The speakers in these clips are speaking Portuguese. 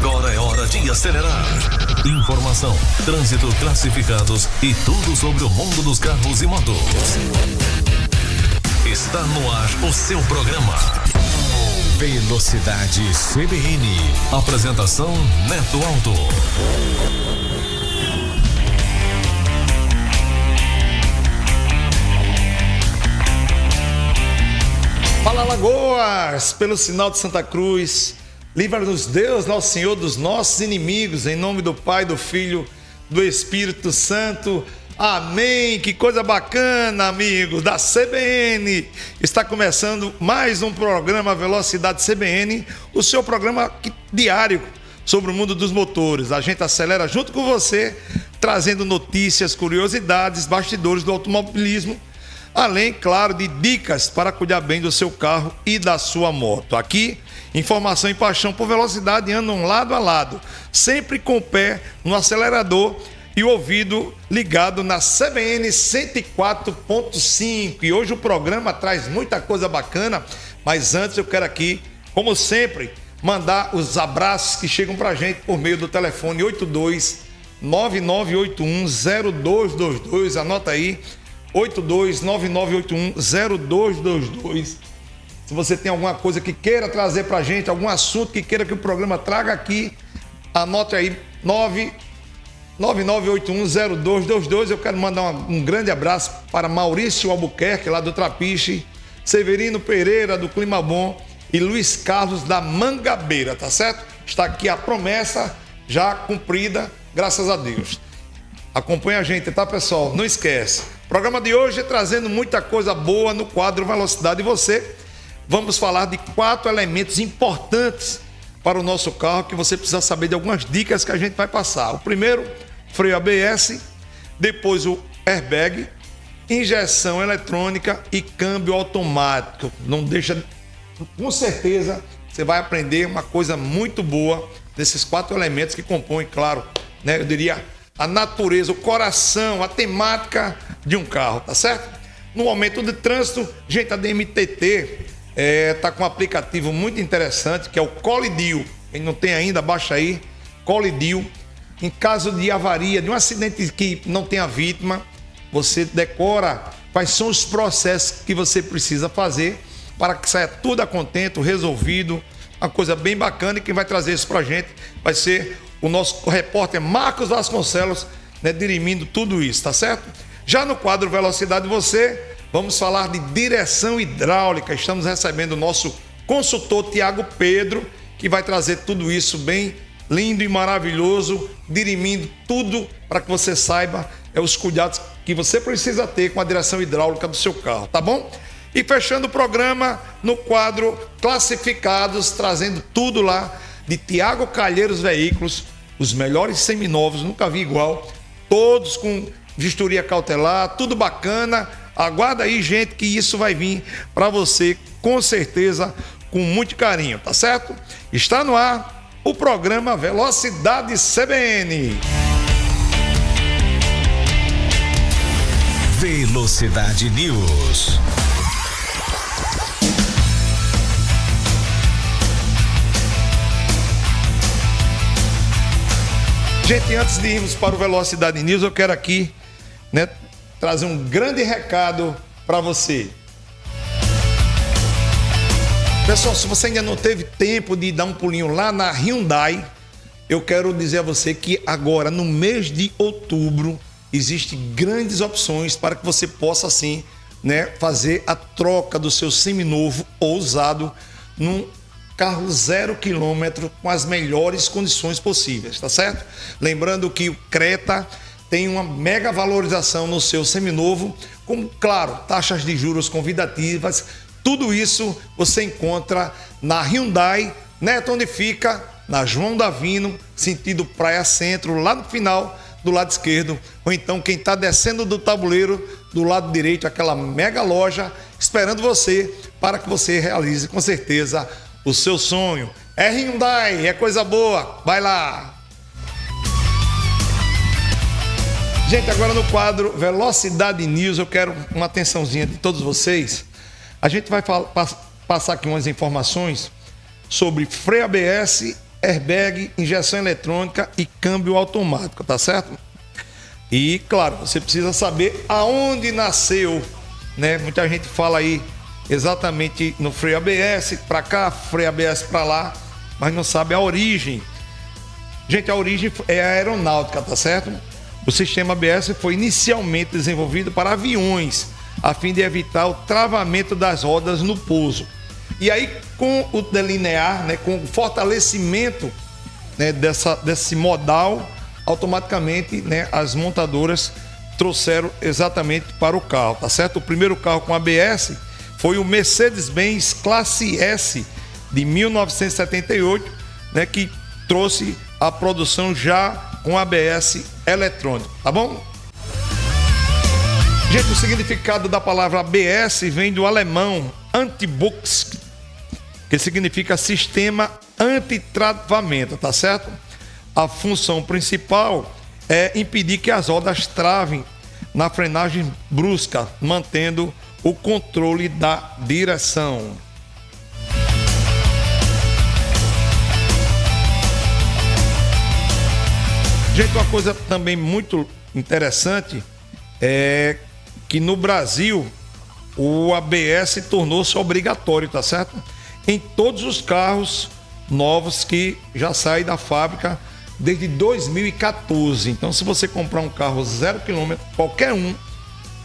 Agora é hora de acelerar. Informação, trânsito, classificados e tudo sobre o mundo dos carros e motos. Está no ar o seu programa Velocidade CBN. Apresentação Neto Alto. Fala, Lagoas, pelo sinal de Santa Cruz, livra-nos Deus, nosso Senhor, dos nossos inimigos, em nome do Pai, do Filho, do Espírito Santo. Amém. Que coisa bacana, amigos da CBN. Está começando mais um programa Velocidade CBN, o seu programa diário sobre o mundo dos motores. A gente acelera junto com você, trazendo notícias, curiosidades, bastidores do automobilismo, além, claro, de dicas para cuidar bem do seu carro e da sua moto. Aqui, informação e paixão por velocidade andam lado a lado, sempre com o pé no acelerador e o ouvido ligado na CBN 104.5. E hoje o programa traz muita coisa bacana, mas antes eu quero aqui, como sempre, mandar os abraços que chegam pra gente por meio do telefone 8299810222. Anota aí, 8299810222. Se você tem alguma coisa que queira trazer pra gente, algum assunto que queira que o programa traga aqui, anote aí, 99810222. Eu quero mandar um grande abraço para Maurício Albuquerque, lá do Trapiche, Severino Pereira, do Clima Bom, e Luiz Carlos, da Mangabeira, tá certo? Está aqui a promessa já cumprida, graças a Deus. Acompanha a gente, tá, pessoal? Não esquece. O programa de hoje é trazendo muita coisa boa no quadro Velocidade. E você, vamos falar de 4 elementos importantes para o nosso carro que você precisa saber, de algumas dicas que a gente vai passar. O primeiro, freio ABS, depois o airbag, injeção eletrônica e câmbio automático. Não deixa, com certeza, você vai aprender uma coisa muito boa desses 4 elementos que compõem, claro, né, eu diria, a natureza, o coração, a temática de um carro, tá certo? No momento de trânsito, gente, a DMTT tá com um aplicativo muito interessante, que é o Colidio. Quem não tem ainda, baixa aí, Colidio. Em caso de avaria, de um acidente que não tenha vítima, você decora quais são os processos que você precisa fazer para que saia tudo a contento, resolvido, uma coisa bem bacana. E quem vai trazer isso pra gente vai ser o nosso repórter Marcos Vasconcelos, né, dirimindo tudo isso, tá certo? Já no quadro Velocidade Você, vamos falar de direção hidráulica. Estamos recebendo o nosso consultor Tiago Pedro, que vai trazer tudo isso bem lindo e maravilhoso, dirimindo tudo para que você saiba os cuidados que você precisa ter com a direção hidráulica do seu carro, tá bom? E fechando o programa no quadro Classificados, trazendo tudo lá de Tiago Calheiros Veículos, os melhores seminovos, nunca vi igual, todos com vistoria cautelar, tudo bacana. Aguarda aí, gente, que isso vai vir para você, com certeza, com muito carinho, tá certo? Está no ar o programa Velocidade CBN. Velocidade News. Gente, antes de irmos para o Velocidade News, eu quero aqui, né, trazer um grande recado para você. Pessoal, se você ainda não teve tempo de dar um pulinho lá na Hyundai, eu quero dizer a você que agora, no mês de outubro, existem grandes opções para que você possa, assim, né, fazer a troca do seu seminovo ou usado num carro 0 km com as melhores condições possíveis, tá certo? Lembrando que o Creta tem uma mega valorização no seu seminovo, com, claro, taxas de juros convidativas. Tudo isso você encontra na Hyundai, né? Onde fica? Na João Davino, sentido Praia Centro, lá no final, do lado esquerdo. Ou então quem está descendo do tabuleiro, do lado direito, aquela mega loja, esperando você, para que você realize, com certeza, o seu sonho. É Hyundai, é coisa boa, vai lá! Gente, agora no quadro Velocidade News, eu quero uma atençãozinha de todos vocês. A gente vai passar aqui umas informações sobre freio ABS airbag, injeção eletrônica e câmbio automático, tá certo? E, claro, você precisa saber aonde nasceu, né? Muita gente fala aí exatamente no freio ABS para cá, freio ABS para lá, mas não sabe a origem. Gente, a origem é a aeronáutica, tá certo? O sistema ABS foi inicialmente desenvolvido para aviões, a fim de evitar o travamento das rodas no pouso. E aí, com o delinear, né, com o fortalecimento, né, desse modal, automaticamente, né, as montadoras trouxeram exatamente para o carro, tá certo? O primeiro carro com ABS foi o Mercedes-Benz Classe S de 1978, né, que trouxe a produção já com ABS eletrônico, tá bom? Gente, o significado da palavra ABS vem do alemão Anti-Buchs, que significa sistema antitravamento, tá certo? A função principal é impedir que as rodas travem na frenagem brusca, mantendo o controle da direção. Gente, uma coisa também muito interessante é que no Brasil o ABS tornou-se obrigatório, tá certo? Em todos os carros novos que já saem da fábrica desde 2014. Então, se você comprar um carro 0 km, qualquer um,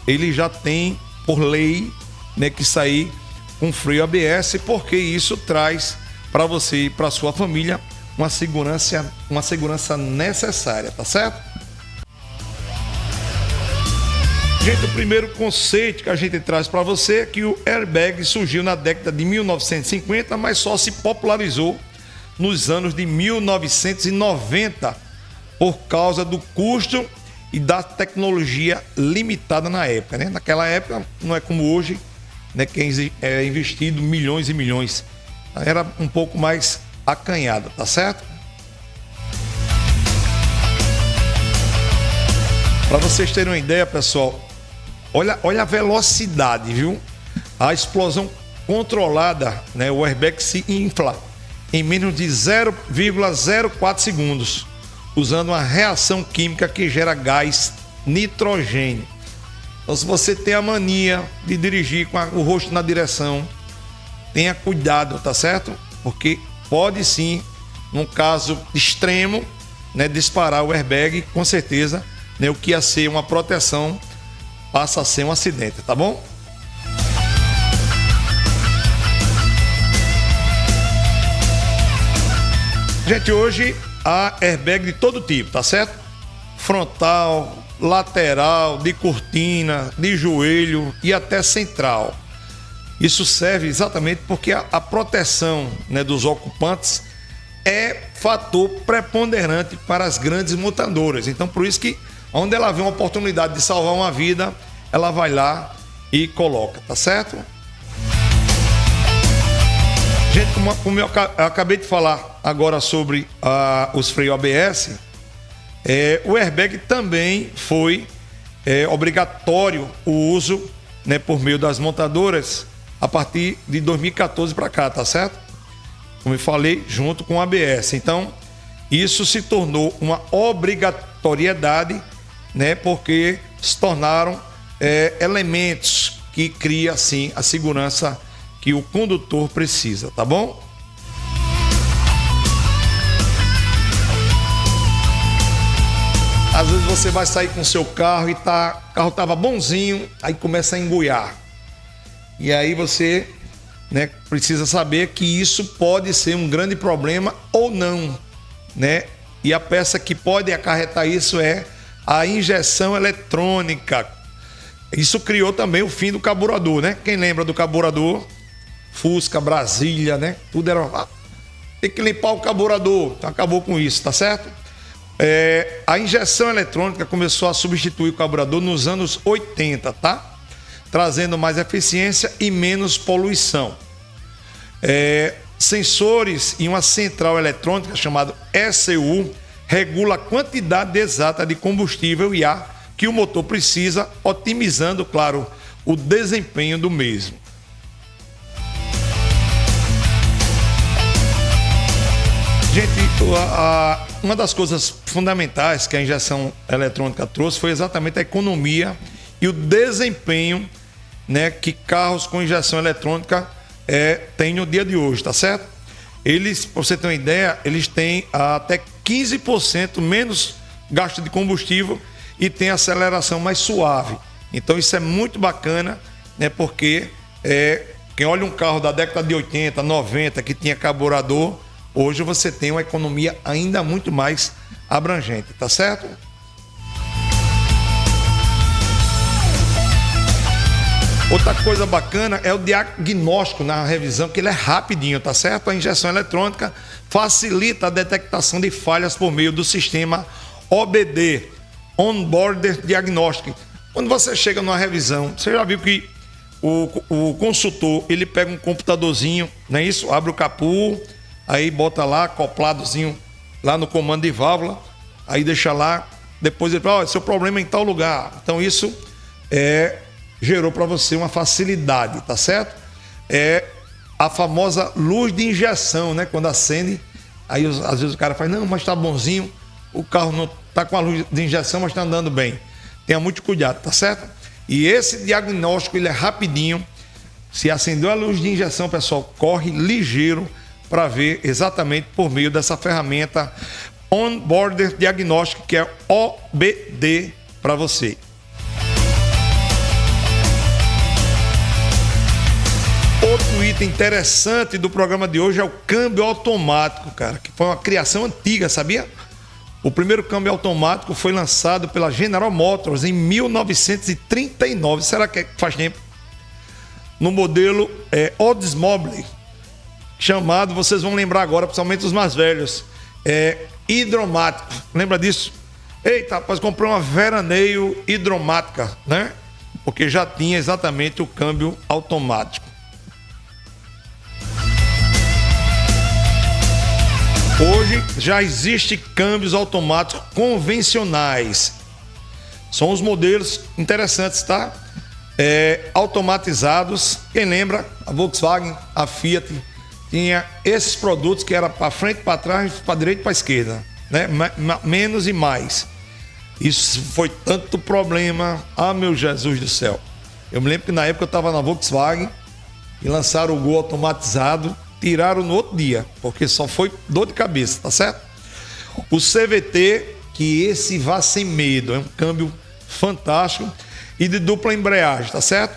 ele já tem, por lei, né, que sair com freio ABS, porque isso traz para você e para sua família uma segurança necessária, tá certo? Gente, o primeiro conceito que a gente traz para você é que o airbag surgiu na década de 1950, mas só se popularizou nos anos de 1990 por causa do custo e da tecnologia limitada na época, né? Naquela época não é como hoje, né, que é investido milhões e milhões. Era um pouco mais acanhada, tá certo? Para vocês terem uma ideia, pessoal, olha a velocidade, viu? A explosão controlada, né? O airbag se infla em menos de 0,04 segundos, usando uma reação química que gera gás nitrogênio. Então, se você tem a mania de dirigir com o rosto na direção, tenha cuidado, tá certo? Porque pode sim, num caso extremo, né, disparar o airbag, com certeza, né, o que ia ser uma proteção passa a ser um acidente, tá bom? Gente, hoje há airbag de todo tipo, tá certo? Frontal, lateral, de cortina, de joelho e até central. Isso serve exatamente porque a proteção, né, dos ocupantes é fator preponderante para as grandes montadoras. Então, por isso que onde ela vê uma oportunidade de salvar uma vida, ela vai lá e coloca, tá certo? Gente, como eu acabei de falar agora sobre os freios ABS, o airbag também foi obrigatório o uso, né, por meio das montadoras a partir de 2014 para cá, tá certo? Como eu falei, junto com o ABS. Então, isso se tornou uma obrigatoriedade, né, porque se tornaram elementos que criam, assim, a segurança que o condutor precisa, tá bom? Às vezes você vai sair com o seu carro e o carro estava bonzinho, aí começa a engoiar. E aí você, né, precisa saber que isso pode ser um grande problema ou não, né? E a peça que pode acarretar isso é a injeção eletrônica. Isso criou também o fim do carburador, né? Quem lembra do carburador? Fusca, Brasília, né? Tudo era... tem que limpar o carburador. Então acabou com isso, tá certo? A injeção eletrônica começou a substituir o carburador nos anos 80, tá? Trazendo mais eficiência e menos poluição. Sensores e uma central eletrônica chamada ECU regula a quantidade exata de combustível e ar que o motor precisa, otimizando, claro, o desempenho do mesmo. Gente, uma das coisas fundamentais que a injeção eletrônica trouxe foi exatamente a economia e o desempenho, né, que carros com injeção eletrônica têm no dia de hoje, tá certo? Eles, para você ter uma ideia, eles têm até 15% menos gasto de combustível e tem aceleração mais suave. Então isso é muito bacana, né? Porque quem olha um carro da década de 80, 90 que tinha carburador, hoje você tem uma economia ainda muito mais abrangente, tá certo? Outra coisa bacana é o diagnóstico na revisão, que ele é rapidinho, tá certo? A injeção eletrônica facilita a detectação de falhas por meio do sistema OBD, On-Board Diagnostic. Quando você chega numa revisão, você já viu que o consultor, ele pega um computadorzinho, não é isso? Abre o capô, aí bota lá, acopladozinho lá no comando de válvula, aí deixa lá, depois ele fala, seu problema é em tal lugar. Então isso gerou para você uma facilidade, tá certo? É a famosa luz de injeção, né? Quando acende, aí às vezes o cara fala, não, mas tá bonzinho, o carro não tá com a luz de injeção, mas tá andando bem. Tenha muito cuidado, tá certo? E esse diagnóstico, ele é rapidinho. Se acendeu a luz de injeção, pessoal, corre ligeiro para ver exatamente por meio dessa ferramenta On-Board Diagnostic, que é OBD para você. Outro item interessante do programa de hoje é o câmbio automático, cara, que foi uma criação antiga, sabia? O primeiro câmbio automático foi lançado pela General Motors em 1939. Será que faz tempo? No modelo Oldsmobile, chamado, vocês vão lembrar agora, principalmente os mais velhos, hidromático. Lembra disso? Eita, rapaz, comprei uma veraneio hidromática, né? Porque já tinha exatamente o câmbio automático. Hoje já existe câmbios automáticos convencionais. São os modelos interessantes, tá? Automatizados. Quem lembra? A Volkswagen, a Fiat tinha esses produtos que era para frente, para trás, para direita e para esquerda, né? Menos e mais. Isso foi tanto problema. Ah, meu Jesus do céu. Eu me lembro que na época eu estava na Volkswagen e lançaram o Gol automatizado. Tiraram no outro dia, porque só foi dor de cabeça, tá certo? O CVT, que esse vá sem medo, é um câmbio fantástico e de dupla embreagem, tá certo?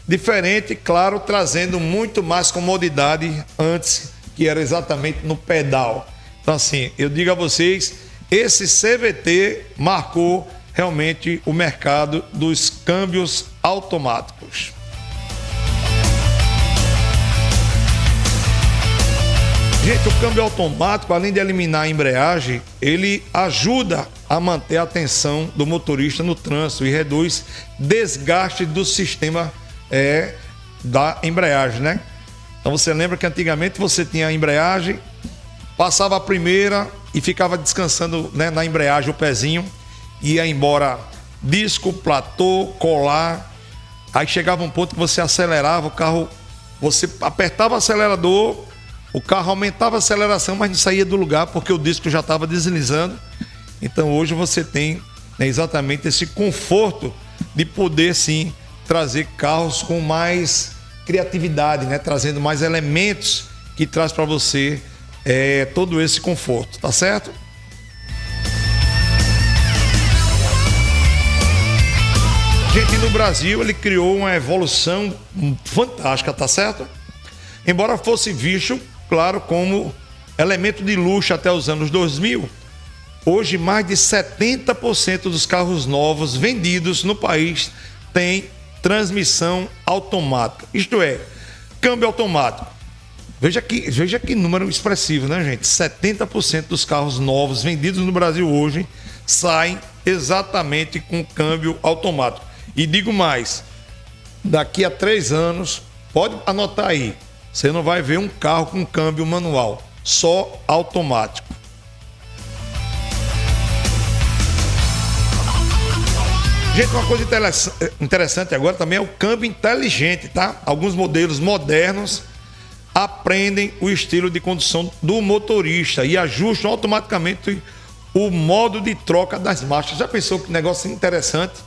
Diferente, claro, trazendo muito mais comodidade antes, que era exatamente no pedal. Então assim, eu digo a vocês, esse CVT marcou realmente o mercado dos câmbios automáticos. Gente, o câmbio automático, além de eliminar a embreagem, ele ajuda a manter a atenção do motorista no trânsito e reduz desgaste do sistema da embreagem, né? Então você lembra que antigamente você tinha a embreagem, passava a primeira e ficava descansando, né, na embreagem o pezinho, ia embora disco, platô, colar, aí chegava um ponto que você acelerava o carro, você apertava o acelerador, o carro aumentava a aceleração, mas não saía do lugar porque o disco já estava deslizando. Então hoje você tem, né, exatamente esse conforto de poder sim trazer carros com mais criatividade, né, trazendo mais elementos que traz para você todo esse conforto, tá certo? Gente, no Brasil ele criou uma evolução fantástica, tá certo? Embora fosse visto, claro, como elemento de luxo até os anos 2000, hoje mais de 70% dos carros novos vendidos no país têm transmissão automática. Isto é, câmbio automático. Veja que número expressivo, né, gente? 70% dos carros novos vendidos no Brasil hoje saem exatamente com câmbio automático. E digo mais, daqui a 3 anos, pode anotar aí, você não vai ver um carro com câmbio manual, só automático. Gente, uma coisa interessante agora também é o câmbio inteligente, tá? Alguns modelos modernos aprendem o estilo de condução do motorista e ajustam automaticamente o modo de troca das marchas. Já pensou que negócio interessante?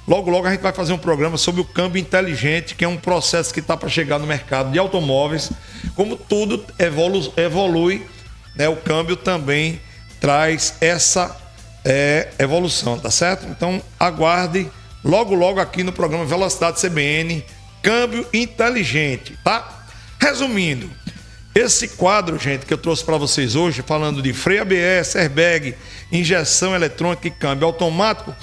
Logo, logo a gente vai fazer um programa sobre o câmbio inteligente, que é um processo que está para chegar no mercado de automóveis. Como tudo evolui, né? O câmbio também traz essa evolução, tá certo? Então aguarde logo, logo aqui no programa Velocidade CBN, câmbio inteligente, tá? Resumindo, esse quadro, gente, que eu trouxe para vocês hoje, falando de freio ABS, airbag, injeção eletrônica e câmbio automático,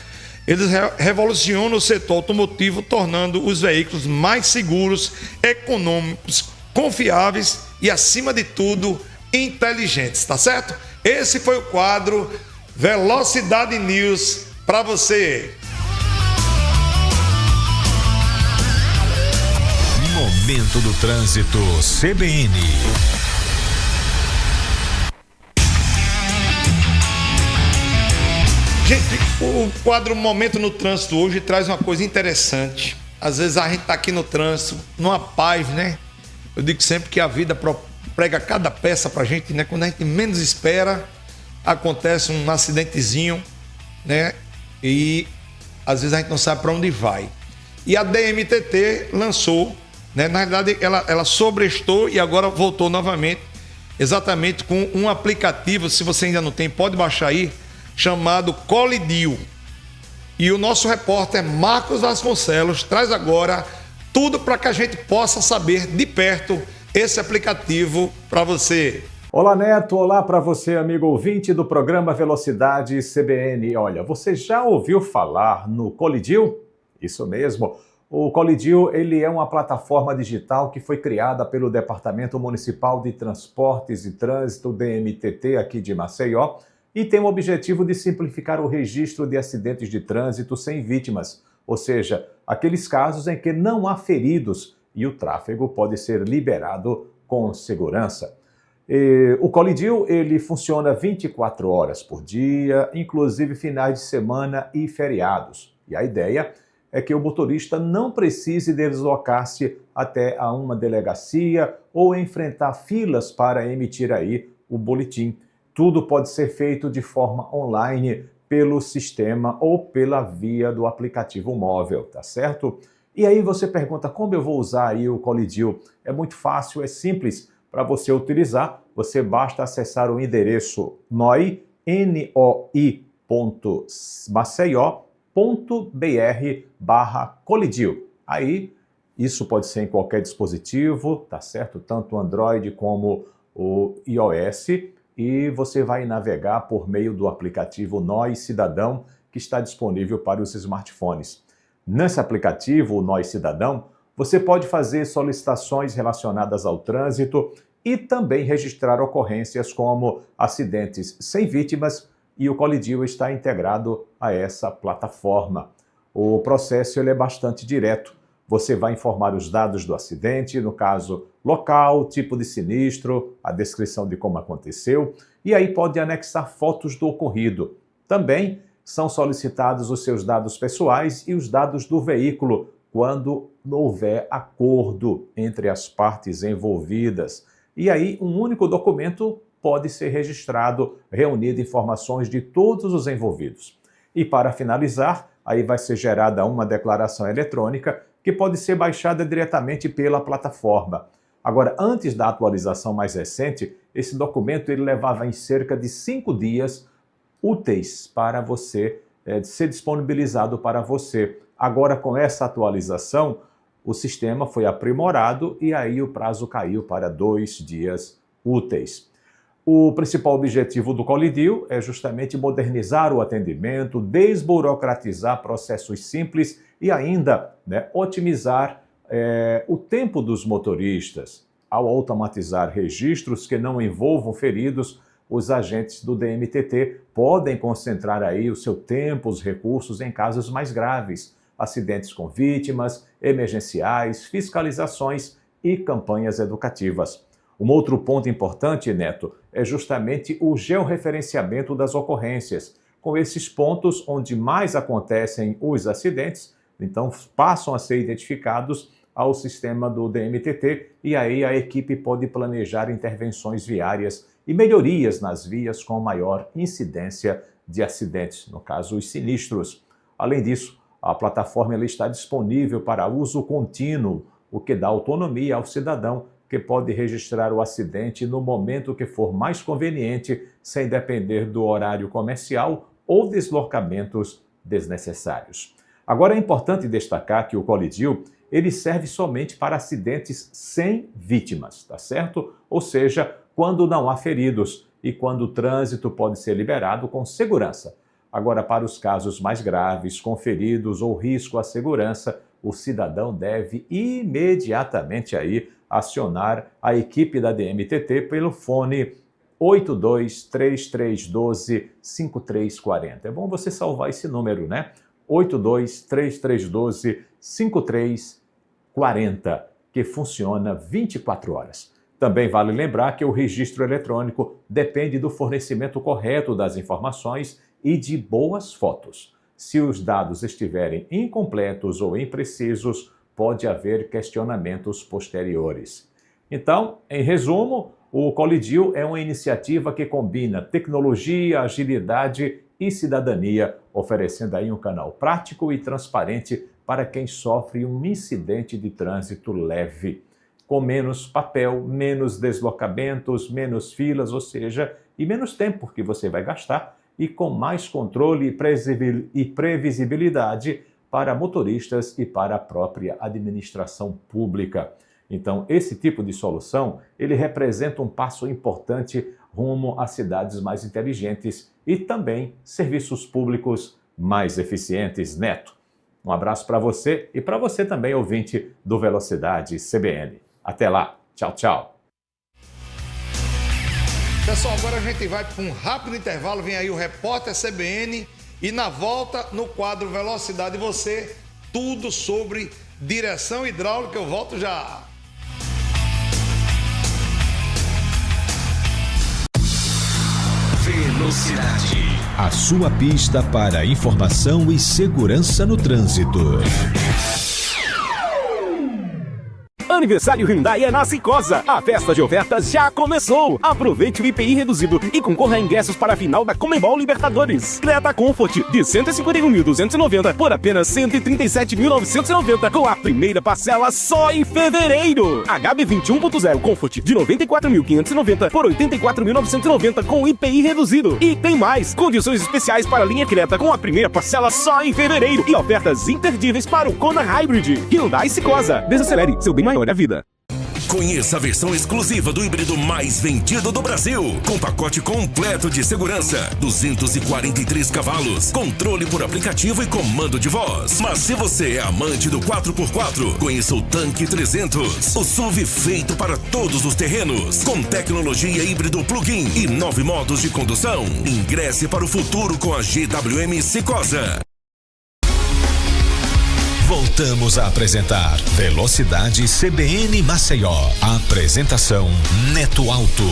eles revolucionam o setor automotivo, tornando os veículos mais seguros, econômicos, confiáveis e, acima de tudo, inteligentes, tá certo? Esse foi o quadro Velocidade News para você. Momento do Trânsito CBN. Gente, o quadro Momento no Trânsito hoje traz uma coisa interessante. Às vezes a gente tá aqui no trânsito, numa paz, né? Eu digo sempre que a vida prega cada peça pra gente, né? Quando a gente menos espera, acontece um acidentezinho, né? E às vezes a gente não sabe para onde vai. E a DMTT lançou, né? Na verdade, ela sobrestou e agora voltou novamente, exatamente com um aplicativo. Se você ainda não tem, pode baixar aí, chamado Colidio. E o nosso repórter Marcos Vasconcelos traz agora tudo para que a gente possa saber de perto esse aplicativo para você. Olá, Neto. Olá para você, amigo ouvinte do programa Velocidade CBN. Olha, você já ouviu falar no Colidio? Isso mesmo. O Colidio, ele é uma plataforma digital que foi criada pelo Departamento Municipal de Transportes e Trânsito, DMTT, aqui de Maceió, e tem o objetivo de simplificar o registro de acidentes de trânsito sem vítimas, ou seja, aqueles casos em que não há feridos e o tráfego pode ser liberado com segurança. O Colidio, ele funciona 24 horas por dia, inclusive finais de semana e feriados. E a ideia é que o motorista não precise deslocar-se até a uma delegacia ou enfrentar filas para emitir aí o boletim. Tudo pode ser feito de forma online pelo sistema ou pela via do aplicativo móvel, tá certo? E aí você pergunta, como eu vou usar aí o Colidio? É muito fácil, é simples. Para você utilizar, você basta acessar o endereço noi.maceió.br/Colidio. Aí, isso pode ser em qualquer dispositivo, tá certo? Tanto o Android como o iOS. E você vai navegar por meio do aplicativo Nós Cidadão, que está disponível para os smartphones. Nesse aplicativo, o Nós Cidadão, você pode fazer solicitações relacionadas ao trânsito e também registrar ocorrências como acidentes sem vítimas, e o Colidio está integrado a essa plataforma. O processo ele é bastante direto. Você vai informar os dados do acidente, no caso, local, tipo de sinistro, a descrição de como aconteceu, e aí pode anexar fotos do ocorrido. Também são solicitados os seus dados pessoais e os dados do veículo, quando houver acordo entre as partes envolvidas. E aí um único documento pode ser registrado, reunindo informações de todos os envolvidos. E para finalizar, aí vai ser gerada uma declaração eletrônica que pode ser baixada diretamente pela plataforma. Agora, antes da atualização mais recente, esse documento ele levava em cerca de 5 dias úteis para você ser disponibilizado para você. Agora, com essa atualização, o sistema foi aprimorado e aí o prazo caiu para 2 dias úteis. O principal objetivo do Colidio é justamente modernizar o atendimento, desburocratizar processos simples e ainda otimizar o tempo dos motoristas. Ao automatizar registros que não envolvam feridos, os agentes do DMTT podem concentrar aí o seu tempo, os recursos em casos mais graves, acidentes com vítimas, emergenciais, fiscalizações e campanhas educativas. Um outro ponto importante, Neto, é justamente o georreferenciamento das ocorrências. Com esses pontos onde mais acontecem os acidentes, então passam a ser identificados ao sistema do DMTT e aí a equipe pode planejar intervenções viárias e melhorias nas vias com maior incidência de acidentes, no caso os sinistros. Além disso, a plataforma ela está disponível para uso contínuo, o que dá autonomia ao cidadão que pode registrar o acidente no momento que for mais conveniente, sem depender do horário comercial ou deslocamentos desnecessários. Agora é importante destacar que o Colidio ele serve somente para acidentes sem vítimas, tá certo? Ou seja, quando não há feridos e quando o trânsito pode ser liberado com segurança. Agora, para os casos mais graves, com feridos ou risco à segurança, o cidadão deve imediatamente aí acionar a equipe da DMTT pelo fone 823312-5340. É bom você salvar esse número, né? 823312-5340, que funciona 24 horas. Também vale lembrar que o registro eletrônico depende do fornecimento correto das informações e de boas fotos. Se os dados estiverem incompletos ou imprecisos, pode haver questionamentos posteriores. Então, em resumo, o Colidio é uma iniciativa que combina tecnologia, agilidade e cidadania, oferecendo aí um canal prático e transparente para quem sofre um incidente de trânsito leve, com menos papel, menos deslocamentos, menos filas, ou seja, e menos tempo que você vai gastar, e com mais controle e previsibilidade para motoristas e para a própria administração pública. Então, esse tipo de solução, ele representa um passo importante rumo a cidades mais inteligentes e também serviços públicos mais eficientes, Neto. Um abraço para você e para você também, ouvinte do Velocidade CBN. Até lá. Tchau, tchau. Pessoal, agora a gente vai para um rápido intervalo. Vem aí o repórter CBN e na volta, no quadro Velocidade Você, tudo sobre direção hidráulica. Eu volto já. Velocidade. A sua pista para informação e segurança no trânsito. Aniversário Hyundai é na Cicosa. A festa de ofertas já começou. Aproveite o IPI reduzido e concorra a ingressos para a final da Comebol Libertadores. Creta Comfort de 151.290 por apenas 137.990 com a primeira parcela só em fevereiro. HB 21.0 Comfort de 94.590 por 84.990 com IPI reduzido. E tem mais, condições especiais para a linha Creta com a primeira parcela só em fevereiro e ofertas imperdíveis para o Kona Hybrid. Hyundai Cicosa. Desacelere, seu bem maior é a vida. Conheça a versão exclusiva do híbrido mais vendido do Brasil, com pacote completo de segurança, 243 cavalos, controle por aplicativo e comando de voz. Mas se você é amante do 4x4, conheça o Tanque 300, o SUV feito para todos os terrenos, com tecnologia híbrido plug-in e 9 modos de condução. Ingresse para o futuro com a GWM Cicosa. Voltamos a apresentar Velocidade CBN Maceió. Apresentação Neto Alto.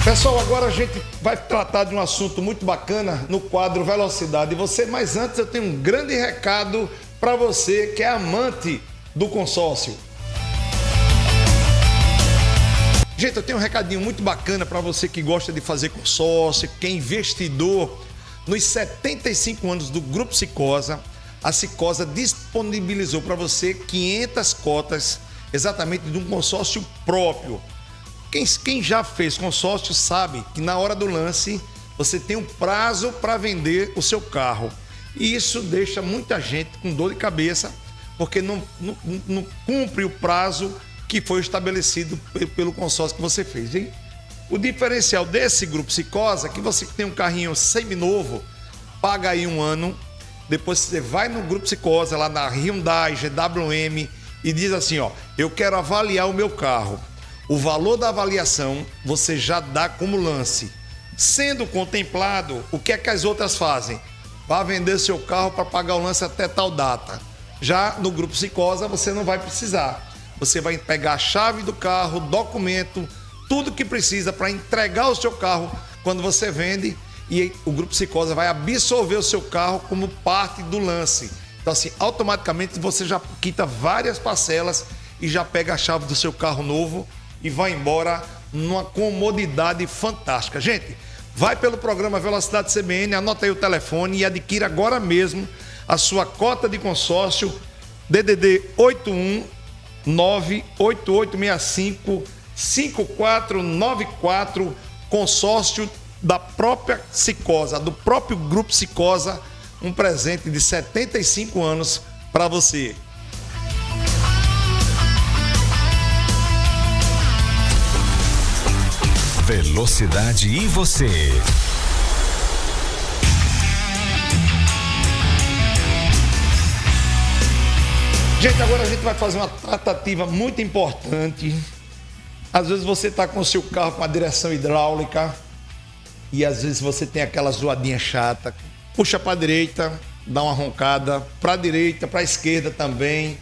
Pessoal, agora a gente vai tratar de um assunto muito bacana no quadro Velocidade Você, mas antes eu tenho um grande recado para você que é amante do consórcio. Gente, eu tenho um recadinho muito bacana para você que gosta de fazer consórcio, que é investidor. Nos 75 anos do Grupo Cicosa, a Cicosa disponibilizou para você 500 cotas exatamente de um consórcio próprio. Quem já fez consórcio sabe que na hora do lance você tem um prazo para vender o seu carro. E isso deixa muita gente com dor de cabeça porque não cumpre o prazo que foi estabelecido pelo consórcio que você fez, hein? O diferencial desse Grupo Cicosa é que você que tem um carrinho seminovo, paga aí um ano, depois você vai no Grupo Cicosa, lá na Hyundai, GWM, e diz assim, ó, eu quero avaliar o meu carro. O valor da avaliação você já dá como lance. Sendo contemplado, o que é que as outras fazem? Vai vender seu carro para pagar o lance até tal data. Já no Grupo Cicosa você não vai precisar. Você vai pegar a chave do carro, documento, tudo que precisa para entregar o seu carro quando você vende, e o Grupo Cicosa vai absorver o seu carro como parte do lance. Então assim, automaticamente você já quita várias parcelas e já pega a chave do seu carro novo e vai embora numa comodidade fantástica. Gente, vai pelo programa Velocidade CBN, anota aí o telefone e adquira agora mesmo a sua cota de consórcio DDD 81 98865 5494, consórcio da própria Cicosa, do próprio Grupo Cicosa, um presente de 75 anos para você. Velocidade e você. Gente, agora a gente vai fazer uma tratativa muito importante. Às vezes você está com o seu carro com a direção hidráulica e às vezes você tem aquela zoadinha chata. Puxa para a direita, dá uma roncada, para a direita, para a esquerda também.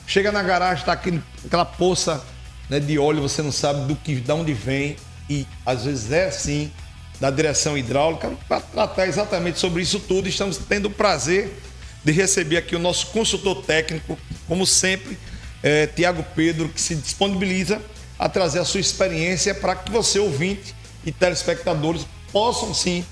Chega na garagem, está aquela poça, né, de óleo, você não sabe de onde vem. E às vezes é assim, da direção hidráulica. Para tratar exatamente sobre isso tudo, estamos tendo o prazer de receber aqui o nosso consultor técnico, como sempre, Tiago Pedro, que se disponibiliza a trazer a sua experiência para que você, ouvinte e telespectadores, possam sim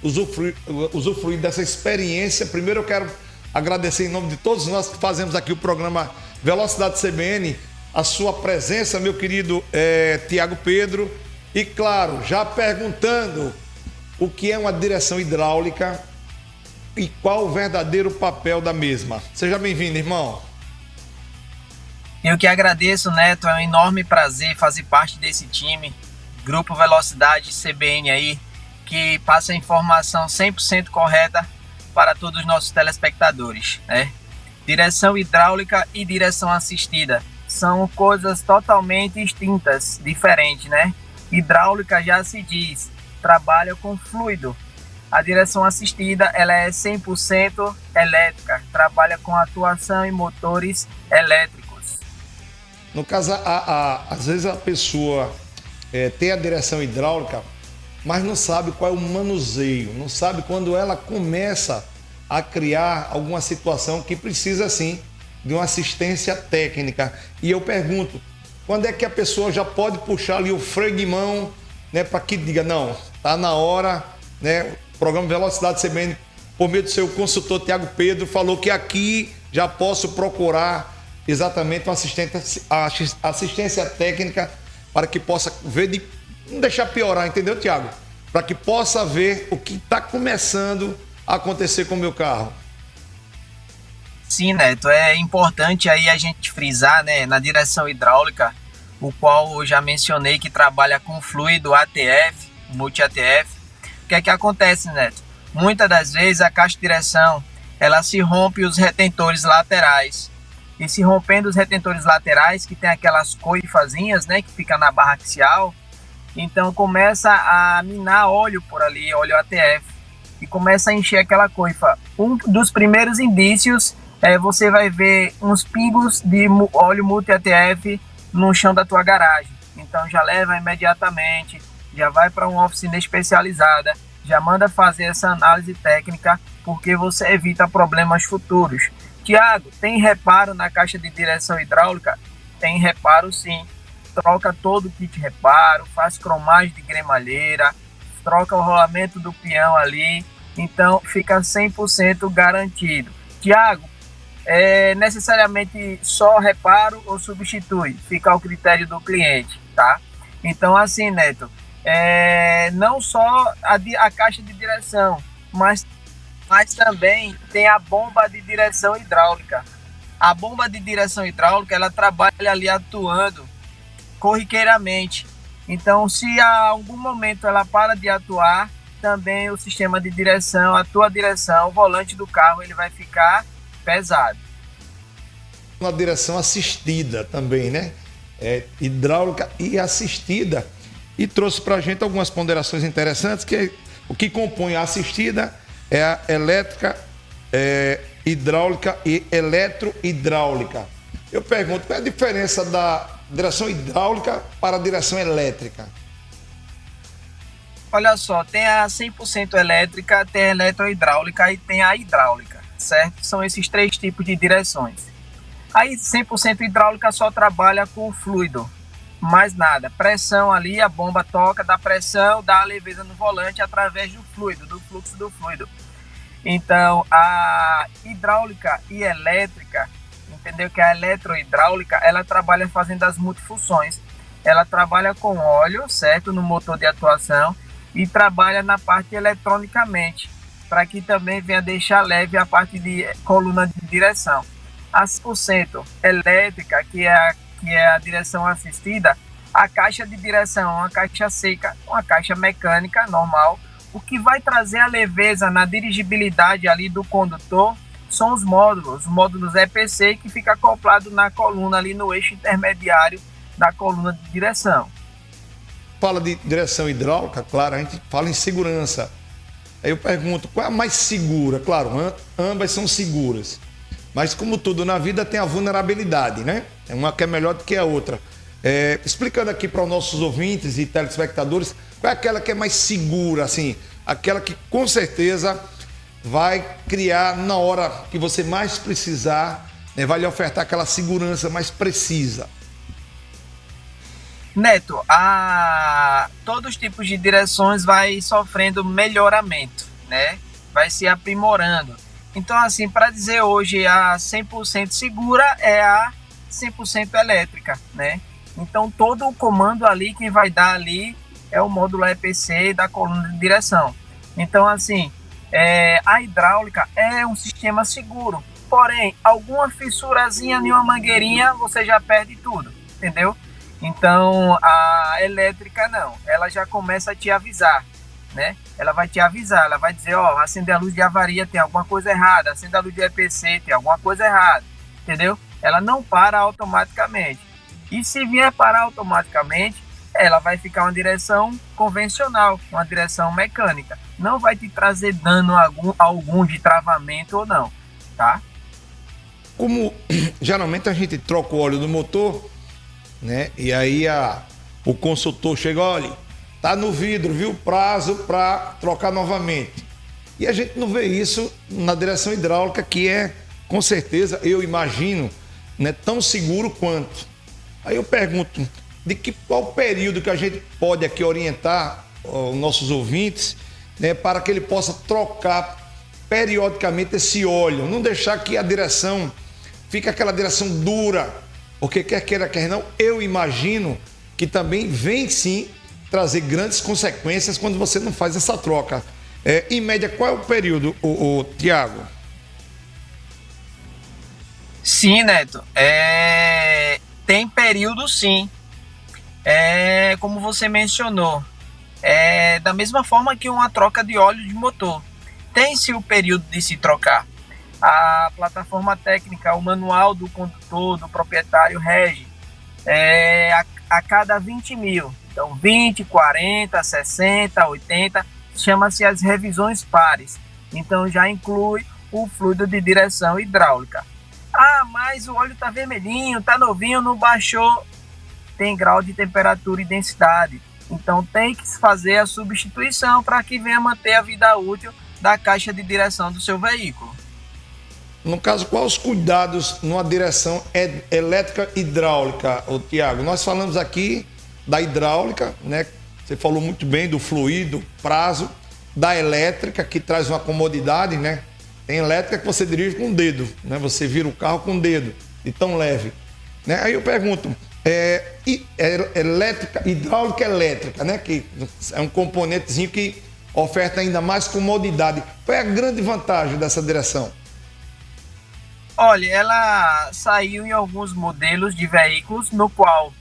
usufruir dessa experiência. Primeiro eu quero agradecer em nome de todos nós que fazemos aqui o programa Velocidade CBN, a sua presença, meu querido Tiago Pedro. E claro, já perguntando o que é uma direção hidráulica e qual o verdadeiro papel da mesma. Seja bem-vindo, irmão. Eu que agradeço, Neto, é um enorme prazer fazer parte desse time, Grupo Velocidade CBN aí, que passa a informação 100% correta para todos os nossos telespectadores, né? Direção hidráulica e direção assistida são coisas totalmente distintas, diferentes, né? Hidráulica já se diz, trabalha com fluido. A direção assistida, ela é 100% elétrica, trabalha com atuação em motores elétricos. No caso, às vezes a pessoa tem a direção hidráulica, mas não sabe qual é o manuseio, não sabe quando ela começa a criar alguma situação que precisa, sim, de uma assistência técnica. E eu pergunto, quando é que a pessoa já pode puxar ali o freio de mão, né, para que diga, não, tá na hora, né? O programa Velocidade CBN, por meio do seu consultor Tiago Pedro, falou que aqui já posso procurar exatamente uma assistência técnica para que possa ver, não deixar piorar, entendeu, Tiago? Para que possa ver o que está começando a acontecer com o meu carro. Sim, Neto, é importante aí a gente frisar, né, na direção hidráulica, o qual eu já mencionei que trabalha com fluido ATF, multi-ATF. O que é que acontece, Neto? Muitas das vezes a caixa de direção, ela se rompe os retentores laterais. E se rompendo os retentores laterais, que tem aquelas coifazinhas, né, que fica na barra axial, então começa a minar óleo por ali, óleo ATF, e começa a encher aquela coifa. Um dos primeiros indícios você vai ver uns pingos de óleo multi-ATF no chão da tua garagem. Então já leva imediatamente, já vai para uma oficina especializada, já manda fazer essa análise técnica, porque você evita problemas futuros. Tiago, tem reparo na caixa de direção hidráulica? Tem reparo sim. Troca todo o kit reparo, faz cromagem de cremalheira, troca o rolamento do peão ali, então fica 100% garantido. Tiago, necessariamente só reparo ou substitui? Fica ao critério do cliente, tá? Então assim, Neto, não só a caixa de direção, mas também tem a bomba de direção hidráulica. A bomba de direção hidráulica, ela trabalha ali atuando corriqueiramente. Então, se a algum momento ela para de atuar, também o sistema de direção, a tua direção, o volante do carro, ele vai ficar pesado. Uma direção assistida também, né? Hidráulica e assistida. E trouxe para a gente algumas ponderações interessantes, que o que compõe a assistida é a elétrica, hidráulica e eletrohidráulica. Eu pergunto, qual é a diferença da direção hidráulica para a direção elétrica? Olha só, tem a 100% elétrica, tem a eletrohidráulica e tem a hidráulica, certo? São esses 3 tipos de direções. A 100% hidráulica só trabalha com o fluido, mais nada. Pressão ali, a bomba toca, dá pressão, dá a leveza no volante através do fluido, do fluxo do fluido. Então, a hidráulica e elétrica, entendeu? Que a eletrohidráulica, ela trabalha fazendo as multifunções. Ela trabalha com óleo, certo? No motor de atuação e trabalha na parte eletronicamente, para que também venha deixar leve a parte de coluna de direção. A 100% elétrica, que é a direção assistida, a caixa de direção é uma caixa seca, uma caixa mecânica normal. O que vai trazer a leveza na dirigibilidade ali do condutor são os módulos EPC, que fica acoplado na coluna ali no eixo intermediário da coluna de direção. Fala de direção hidráulica, claro, a gente fala em segurança. Aí eu pergunto, qual é a mais segura? Claro, ambas são seguras. Mas como tudo na vida tem a vulnerabilidade, né? Uma que é melhor do que a outra. Explicando aqui para os nossos ouvintes e telespectadores, qual é aquela que é mais segura, assim? Aquela que com certeza vai criar na hora que você mais precisar, né? Vai lhe ofertar aquela segurança mais precisa. Neto, todos os tipos de direções vai sofrendo melhoramento, né? Vai se aprimorando. Então, assim, para dizer hoje a 100% segura é a 100% elétrica, né? Então, todo o comando ali que vai dar ali é o módulo EPC da coluna de direção. Então, assim, a hidráulica é um sistema seguro. Porém, alguma fissurazinha em uma mangueirinha, você já perde tudo, entendeu? Então, a elétrica não, ela já começa a te avisar, né? Ela vai te avisar, ela vai dizer, ó, acender a luz de avaria, tem alguma coisa errada, acender a luz de EPC, tem alguma coisa errada, entendeu? Ela não para automaticamente. E se vier parar automaticamente, ela vai ficar uma direção convencional, uma direção mecânica. Não vai te trazer dano algum de travamento ou não, tá? Como geralmente a gente troca o óleo do motor, né? E aí o consultor chega, olha, tá no vidro, viu? Prazo para trocar novamente. E a gente não vê isso na direção hidráulica, que é, com certeza, eu imagino, né, tão seguro quanto. Aí eu pergunto, qual período que a gente pode aqui orientar os nossos ouvintes, né, para que ele possa trocar periodicamente esse óleo, não deixar que a direção fique aquela direção dura. Porque quer queira, quer não, eu imagino que também vem sim trazer grandes consequências quando você não faz essa troca. Em média, qual é o período, Tiago? Sim, Neto. Tem período sim. Como você mencionou. Da mesma forma que uma troca de óleo de motor. Tem-se o período de se trocar. A plataforma técnica, o manual do condutor, do proprietário rege a cada 20 mil. Então, 20, 40, 60, 80, chama-se as revisões pares. Então, já inclui o fluido de direção hidráulica. Mas o óleo está vermelhinho, está novinho, não baixou. Tem grau de temperatura e densidade. Então, tem que fazer a substituição para que venha manter a vida útil da caixa de direção do seu veículo. No caso, quais os cuidados numa direção elétrica hidráulica, Tiago? Nós falamos aqui da hidráulica, né? Você falou muito bem do fluido, prazo, da elétrica, que traz uma comodidade, né? Tem elétrica que você dirige com o dedo, né? Você vira o carro com o dedo, de tão leve, né? Aí eu pergunto, hidráulica elétrica, né? Que é um componentezinho que oferta ainda mais comodidade. Qual é a grande vantagem dessa direção? Olha, ela saiu em alguns modelos de veículos no qual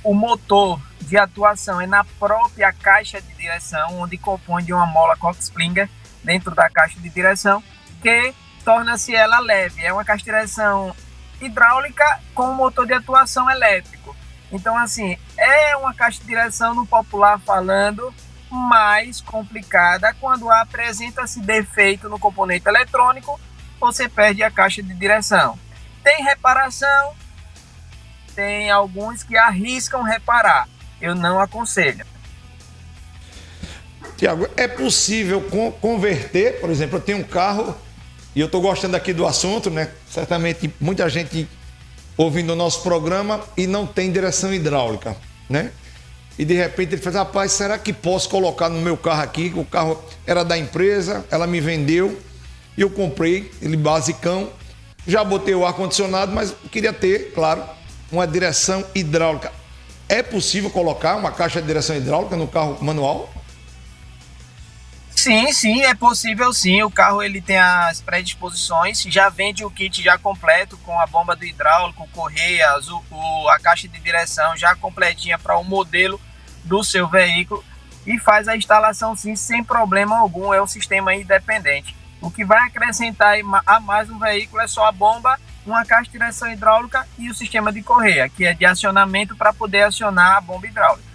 o motor de atuação é na própria caixa de direção, onde compõe de uma mola Cox-Springer dentro da caixa de direção, que torna-se ela leve. É uma caixa de direção hidráulica com motor de atuação elétrico. Então, assim, é uma caixa de direção, no popular falando, mais complicada. Quando apresenta-se defeito no componente eletrônico, você perde a caixa de direção. Tem reparação, tem alguns que arriscam reparar. Eu não aconselho. Tiago, é possível converter, por exemplo, eu tenho um carro e eu estou gostando aqui do assunto, né? Certamente muita gente ouvindo o nosso programa e não tem direção hidráulica, né? E de repente ele faz, rapaz, será que posso colocar no meu carro aqui? O carro era da empresa, ela me vendeu e eu comprei ele basicão, já botei o ar-condicionado, mas queria ter, claro, uma direção hidráulica. É possível colocar uma caixa de direção hidráulica no carro manual? Sim, é possível sim. O carro ele tem as predisposições, já vende o kit já completo com a bomba do hidráulico, correias, a caixa de direção já completinha para o modelo do seu veículo e faz a instalação sim sem problema algum. É um sistema independente. O que vai acrescentar a mais no veículo é só a bomba, uma caixa de direção hidráulica e o sistema de correia, que é de acionamento para poder acionar a bomba hidráulica.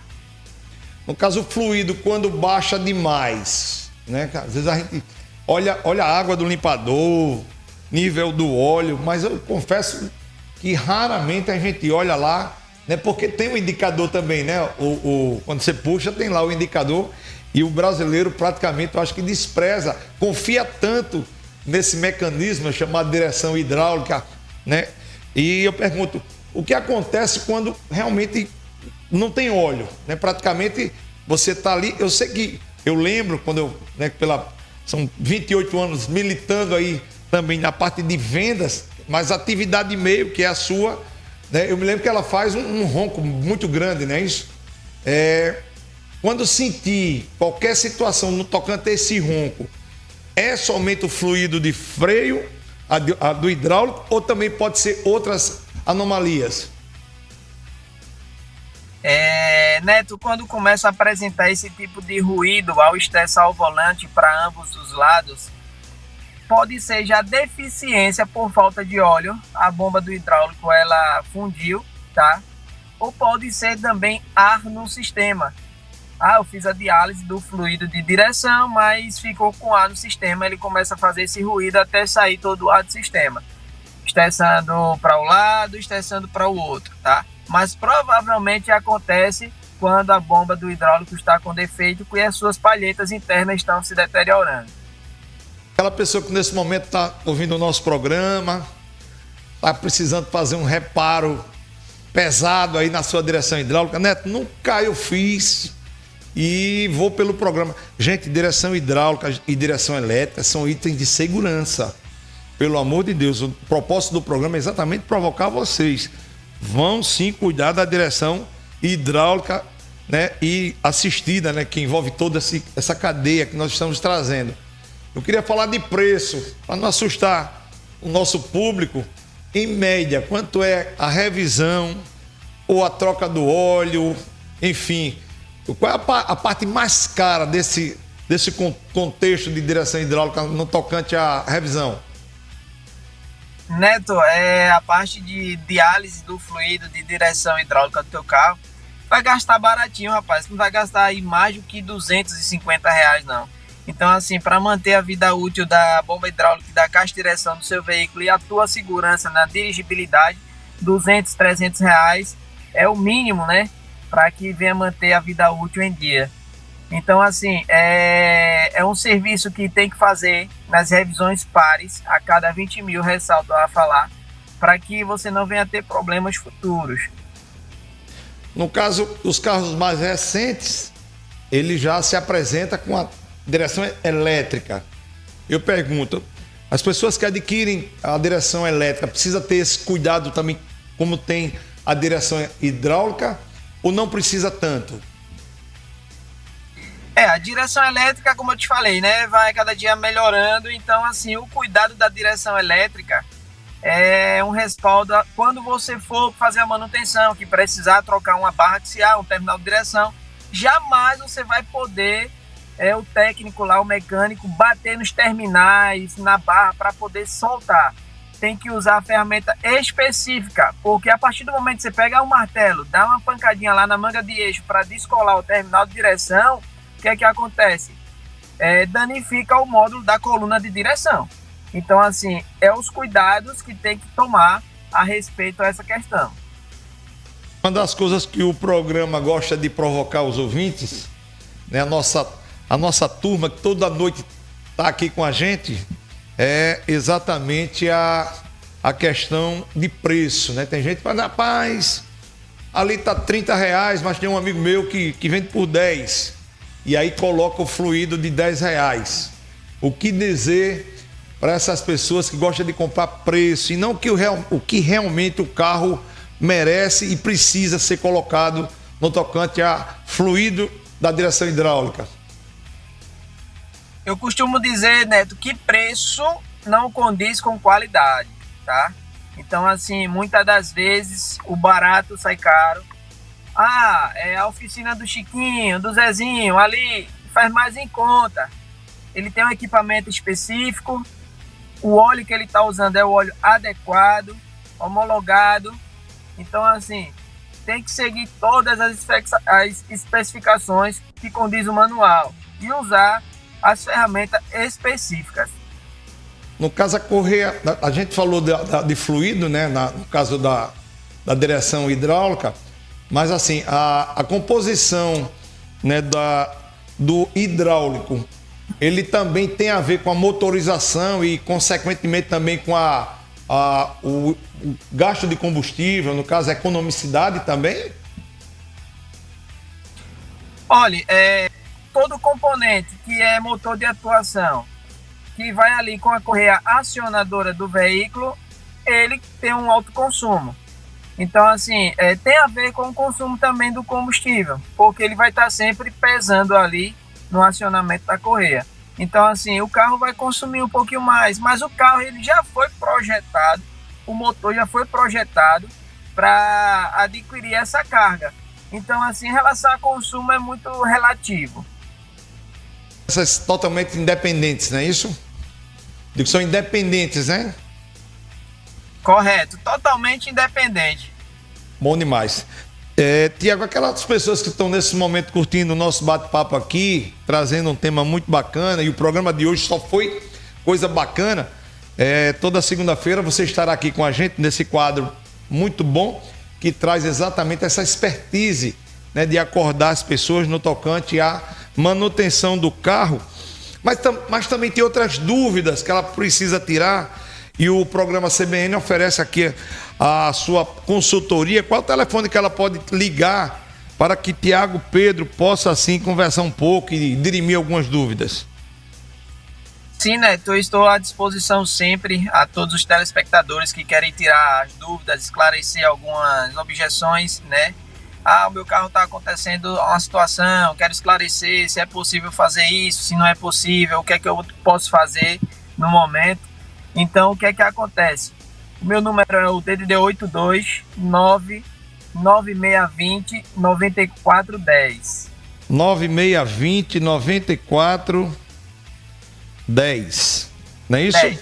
No caso, o fluido, quando baixa demais, né? Às vezes a gente olha a água do limpador, nível do óleo, mas eu confesso que raramente a gente olha lá, né? Porque tem um indicador também, né? Quando você puxa, tem lá o indicador e o brasileiro praticamente, eu acho que despreza, confia tanto nesse mecanismo chamado direção hidráulica, né? E eu pergunto, o que acontece quando realmente não tem óleo, né? Praticamente você está ali, eu sei que eu lembro quando eu, né, são 28 anos militando aí também na parte de vendas, mas atividade de meio, que é a sua, né? Eu me lembro que ela faz um ronco muito grande, né? Isso. Quando sentir qualquer situação no tocante a esse ronco, é somente o fluido de freio, a do hidráulico, ou também pode ser outras anomalias? Neto, quando começa a apresentar esse tipo de ruído ao estressar o volante para ambos os lados, pode ser já deficiência por falta de óleo, a bomba do hidráulico ela fundiu, tá? Ou pode ser também ar no sistema. Eu fiz a diálise do fluido de direção, mas ficou com ar no sistema, ele começa a fazer esse ruído até sair todo o ar do sistema, estressando para um lado, estressando para o outro, tá? Mas provavelmente acontece quando a bomba do hidráulico está com defeito e as suas palhetas internas estão se deteriorando. Aquela pessoa que nesse momento está ouvindo o nosso programa, está precisando fazer um reparo pesado aí na sua direção hidráulica. Neto, nunca eu fiz e vou pelo programa. Gente, direção hidráulica e direção elétrica são itens de segurança. Pelo amor de Deus, o propósito do programa é exatamente provocar vocês. Vão sim cuidar da direção hidráulica, né, e assistida, né, que envolve toda essa cadeia que nós estamos trazendo. Eu queria falar de preço, para não assustar o nosso público. Em média, quanto é a revisão ou a troca do óleo, enfim, qual é a parte mais cara desse contexto de direção hidráulica no tocante à revisão? Neto, a parte de diálise do fluido de direção hidráulica do teu carro, vai gastar baratinho, rapaz. Não vai gastar aí mais do que R$250, não. Então, assim, para manter a vida útil da bomba hidráulica e da caixa de direção do seu veículo e a tua segurança na dirigibilidade, R$200, R$300 é o mínimo, né? Para que venha manter a vida útil em dia. Então, assim, é um serviço que tem que fazer nas revisões pares, a cada 20 mil, ressalto a falar, para que você não venha ter problemas futuros. No caso, os carros mais recentes, ele já se apresenta com a direção elétrica. Eu pergunto, as pessoas que adquirem a direção elétrica, precisa ter esse cuidado também, como tem a direção hidráulica, ou não precisa tanto? A direção elétrica, como eu te falei, né, vai cada dia melhorando. Então, assim, o cuidado da direção elétrica é um respaldo quando você for fazer a manutenção, que precisar trocar uma barra axial, um terminal de direção, jamais você vai poder, o técnico lá, o mecânico, bater nos terminais, na barra, para poder soltar. Tem que usar a ferramenta específica, porque a partir do momento que você pega um martelo, dá uma pancadinha lá na manga de eixo para descolar o terminal de direção, o que é que acontece? Danifica o módulo da coluna de direção. Então, assim, os cuidados que tem que tomar a respeito a essa questão. Uma das coisas que o programa gosta de provocar os ouvintes, né, a nossa turma que toda noite está aqui com a gente, é exatamente a questão de preço, né? Tem gente que fala, rapaz, ali tá R$30, mas tem um amigo meu que vende por 10 e aí coloca o fluido de R$10. O que dizer para essas pessoas que gostam de comprar preço e não o que realmente o carro merece e precisa ser colocado no tocante a fluido da direção hidráulica? Eu costumo dizer, Neto, que preço não condiz com qualidade, tá? Então, assim, muitas das vezes o barato sai caro. Ah, é a oficina do Chiquinho, do Zezinho, ali faz mais em conta. Ele tem um equipamento específico, o óleo que ele está usando é o óleo adequado, homologado. Então, assim, tem que seguir todas as especificações que condiz o manual e usar as ferramentas específicas. No caso, a correia, a gente falou de fluido, né? No caso da direção hidráulica, mas assim, a composição, né, do hidráulico, ele também tem a ver com a motorização e, consequentemente, também com o gasto de combustível, no caso, a economicidade também? Olha, todo componente que é motor de atuação, que vai ali com a correia acionadora do veículo, ele tem um alto consumo. Então, assim, tem a ver com o consumo também do combustível, porque ele vai estar sempre pesando ali no acionamento da correia. Então, assim, o carro vai consumir um pouquinho mais, mas o carro ele já foi projetado, o motor já foi projetado para adquirir essa carga. Então, assim, em relação a consumo é muito relativo. Essas totalmente independentes, não é isso? Digo que são independentes, né? Correto, totalmente independente. Bom demais. Tiago, aquelas pessoas que estão nesse momento curtindo o nosso bate-papo aqui, trazendo um tema muito bacana, e o programa de hoje só foi coisa bacana. Toda segunda-feira você estará aqui com a gente nesse quadro muito bom, que traz exatamente essa expertise, né, de acordar as pessoas no tocante à manutenção do carro, mas também tem outras dúvidas que ela precisa tirar, e o programa CBN oferece aqui a sua consultoria. Qual o telefone que ela pode ligar para que Tiago Pedro possa assim conversar um pouco e dirimir algumas dúvidas? Sim, Neto, eu estou à disposição sempre a todos os telespectadores que querem tirar as dúvidas, esclarecer algumas objeções, né? Ah, o meu carro está acontecendo uma situação, quero esclarecer se é possível fazer isso, se não é possível, o que é que eu posso fazer no momento. Então, o que é que acontece? O meu número é o DDD 829-9620-9410. 9620-9410. Não é isso? 10.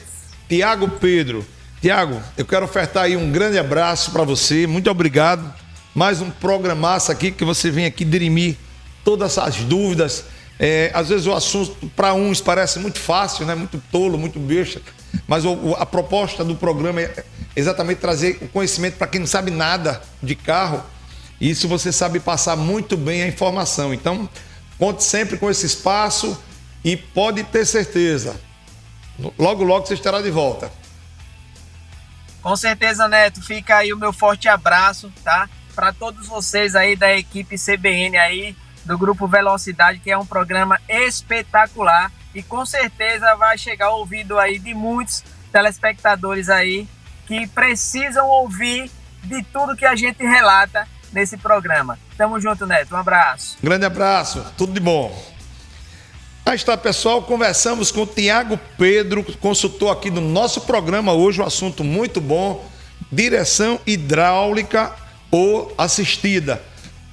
Tiago Pedro. Tiago, eu quero ofertar aí um grande abraço para você. Muito obrigado. Mais um programaço aqui que você vem aqui dirimir todas as dúvidas. Às vezes o assunto para uns parece muito fácil, né? Muito tolo, muito besta. Mas a proposta do programa é exatamente trazer o conhecimento para quem não sabe nada de carro. E isso você sabe passar muito bem a informação. Então, conte sempre com esse espaço e pode ter certeza. Logo, logo você estará de volta. Com certeza, Neto. Fica aí o meu forte abraço, tá? Para todos vocês aí da equipe CBN aí, do Grupo Velocidade, que é um programa espetacular e com certeza vai chegar ao ouvido aí de muitos telespectadores aí que precisam ouvir de tudo que a gente relata nesse programa. Tamo junto, Neto. Um abraço. Grande abraço. Tudo de bom. Aí está, pessoal. Conversamos com o Tiago Pedro, consultor aqui do nosso programa hoje. Um assunto muito bom. Direção hidráulica ou assistida.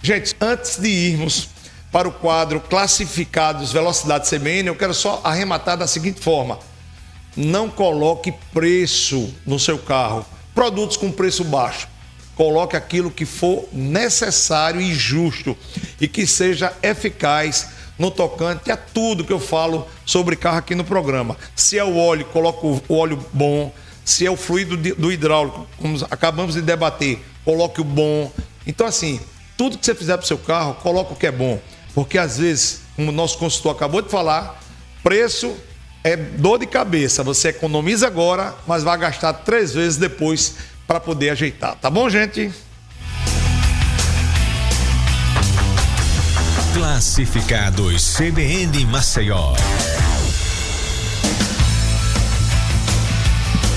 Gente, antes de irmos para o quadro Classificados Velocidade CBN, eu quero só arrematar da seguinte forma: não coloque preço no seu carro, produtos com preço baixo. Coloque aquilo que for necessário e justo e que seja eficaz no tocante a tudo que eu falo sobre carro aqui no programa. Se é o óleo, coloque o óleo bom. Se é o fluido do hidráulico, como acabamos de debater, coloque o bom. Então, assim, tudo que você fizer pro seu carro, coloca o que é bom. Porque às vezes, como o nosso consultor acabou de falar, preço é dor de cabeça. Você economiza agora, mas vai gastar 3 vezes depois para poder ajeitar. Tá bom, gente? Classificados CBN Maceió.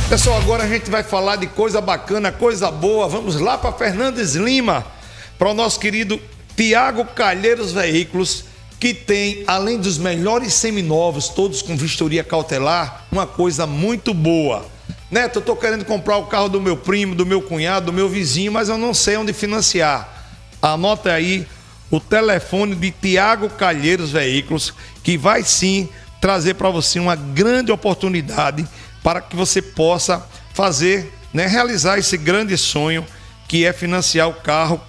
Pessoal, agora a gente vai falar de coisa bacana, coisa boa. Vamos lá para Fernandes Lima, para o nosso querido Tiago Calheiros Veículos, que tem, além dos melhores seminovos, todos com vistoria cautelar, uma coisa muito boa. Neto, eu estou querendo comprar o carro do meu primo, do meu cunhado, do meu vizinho, mas eu não sei onde financiar. Anota aí o telefone de Tiago Calheiros Veículos, que vai sim trazer para você uma grande oportunidade para que você possa fazer, né, realizar esse grande sonho que é financiar o carro,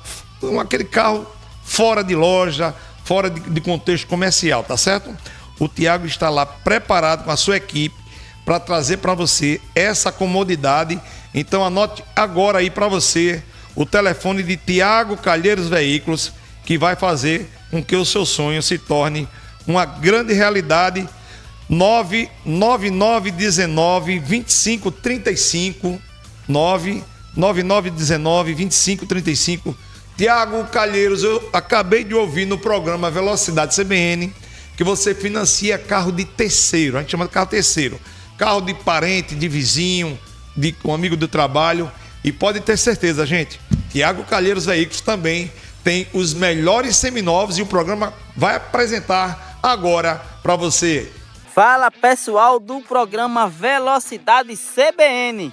aquele carro fora de loja, fora de contexto comercial, tá certo? O Tiago está lá preparado com a sua equipe para trazer para você essa comodidade. Então anote agora aí para você o telefone de Tiago Calheiros Veículos, que vai fazer com que o seu sonho se torne uma grande realidade. 99919-2535, 99919-2535. Tiago Calheiros, eu acabei de ouvir no programa Velocidade CBN que você financia carro de terceiro, a gente chama de carro terceiro, carro de parente, de vizinho, de um amigo do trabalho, e pode ter certeza, gente, Tiago Calheiros Veículos também tem os melhores seminovos e o programa vai apresentar agora para você. Fala, pessoal do programa Velocidade CBN.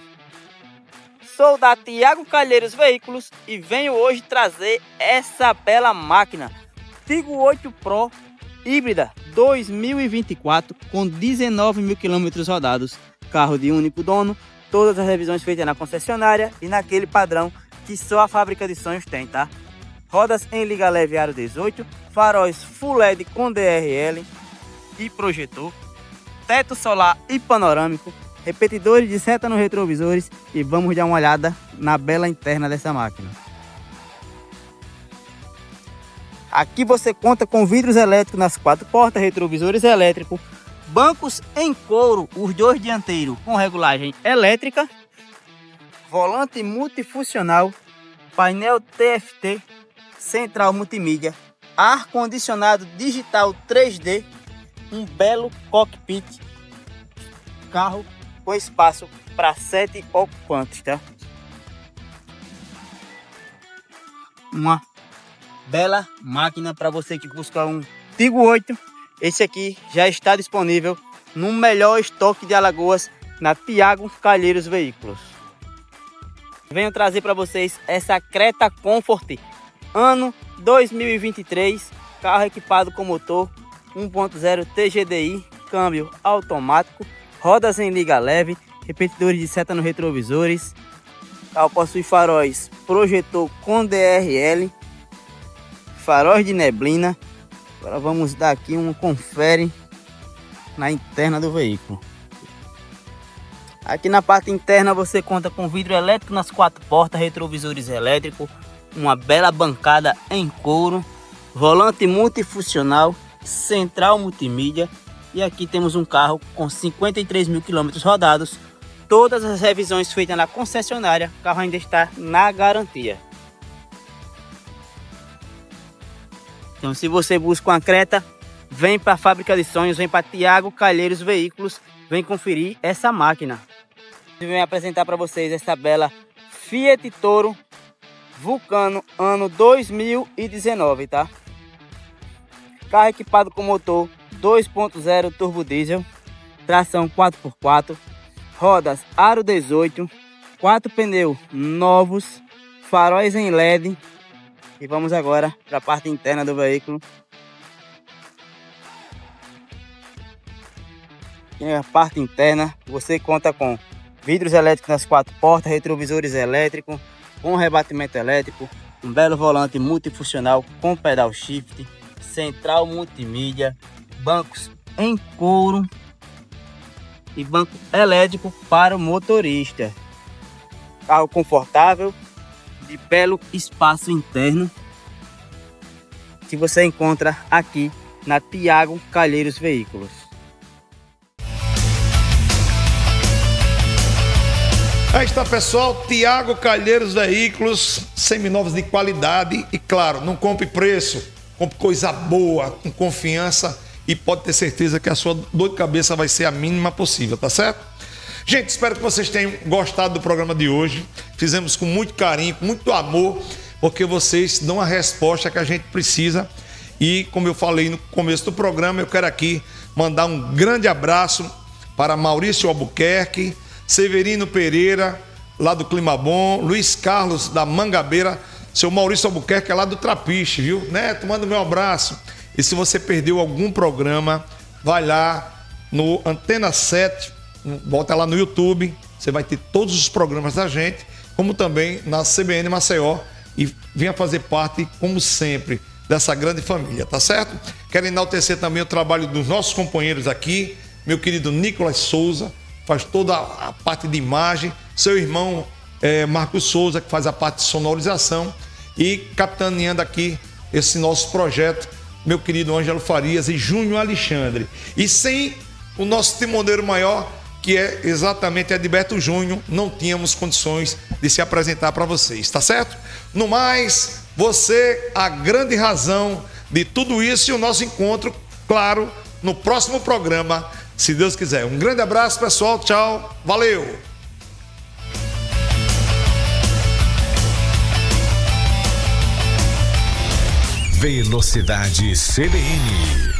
Sou da Tiago Calheiros Veículos e venho hoje trazer essa bela máquina Tigo 8 Pro híbrida 2024 com 19 mil quilômetros rodados, carro de único dono, todas as revisões feitas na concessionária e naquele padrão que só a fábrica de sonhos tem, tá? Rodas em liga leve aro 18, faróis Full LED com DRL e projetor, teto solar e panorâmico, repetidores de seta nos retrovisores e vamos dar uma olhada na bela interna dessa máquina. Aqui você conta com vidros elétricos nas 4 portas, retrovisores elétricos, bancos em couro, os 2 dianteiros com regulagem elétrica, volante multifuncional, painel TFT, central multimídia, ar-condicionado digital 3D, um belo cockpit, carro com espaço para 7 ocupantes, tá? Uma bela máquina para você que busca um Tigo 8. Esse aqui já está disponível no melhor estoque de Alagoas na Tiago Calheiros Veículos. Venho trazer para vocês essa Creta Comfort ano 2023, carro equipado com motor 1.0 TGDI, câmbio automático, rodas em liga leve, repetidores de seta nos retrovisores. O carro possui faróis projetor com DRL, faróis de neblina. Agora vamos dar aqui um confere na interna do veículo. Aqui na parte interna você conta com vidro elétrico nas 4 portas, retrovisores elétricos, uma bela bancada em couro, volante multifuncional, central multimídia e aqui temos um carro com 53 mil quilômetros rodados, todas as revisões feitas na concessionária, o carro ainda está na garantia. Então se você busca uma Creta, vem para a Fábrica de Sonhos, vem para Tiago Calheiros Veículos, vem conferir essa máquina. Eu venho apresentar para vocês essa bela Fiat Toro Vulcano ano 2019, tá? Carro equipado com motor 2.0 turbo diesel, tração 4x4, rodas aro 18, 4 pneus novos, faróis em LED. E vamos agora para a parte interna do veículo. Aqui na parte interna você conta com vidros elétricos nas 4 portas, retrovisores elétricos, com rebatimento elétrico, um belo volante multifuncional com pedal shift, central multimídia, bancos em couro e banco elétrico para o motorista. Carro confortável, de belo espaço interno que você encontra aqui na Thiago Calheiros Veículos. Aí está, pessoal, Thiago Calheiros Veículos, seminovos de qualidade e, claro, não compre preço, compre coisa boa, com confiança e pode ter certeza que a sua dor de cabeça vai ser a mínima possível, tá certo? Gente, espero que vocês tenham gostado do programa de hoje. Fizemos com muito carinho, com muito amor, porque vocês dão a resposta que a gente precisa. E, como eu falei no começo do programa, eu quero aqui mandar um grande abraço para Maurício Albuquerque, Severino Pereira, lá do Clima Bom, Luiz Carlos, da Mangabeira, seu Maurício Albuquerque é lá do Trapiche, viu? Neto, manda o meu abraço. E se você perdeu algum programa, vai lá no Antena 7, volta lá no YouTube, você vai ter todos os programas da gente, como também na CBN Maceió, e venha fazer parte, como sempre, dessa grande família, tá certo? Quero enaltecer também o trabalho dos nossos companheiros aqui, meu querido Nicolas Souza, faz toda a parte de imagem, seu irmão Marcos Souza, que faz a parte de sonorização, e capitaneando aqui esse nosso projeto, meu querido Ângelo Farias e Júnior Alexandre. E sem o nosso timoneiro maior, que é exatamente Edberto Júnior, não tínhamos condições de se apresentar para vocês, tá certo? No mais, você, a grande razão de tudo isso, e o nosso encontro, claro, no próximo programa, se Deus quiser. Um grande abraço, pessoal. Tchau. Valeu. Velocidade CBN.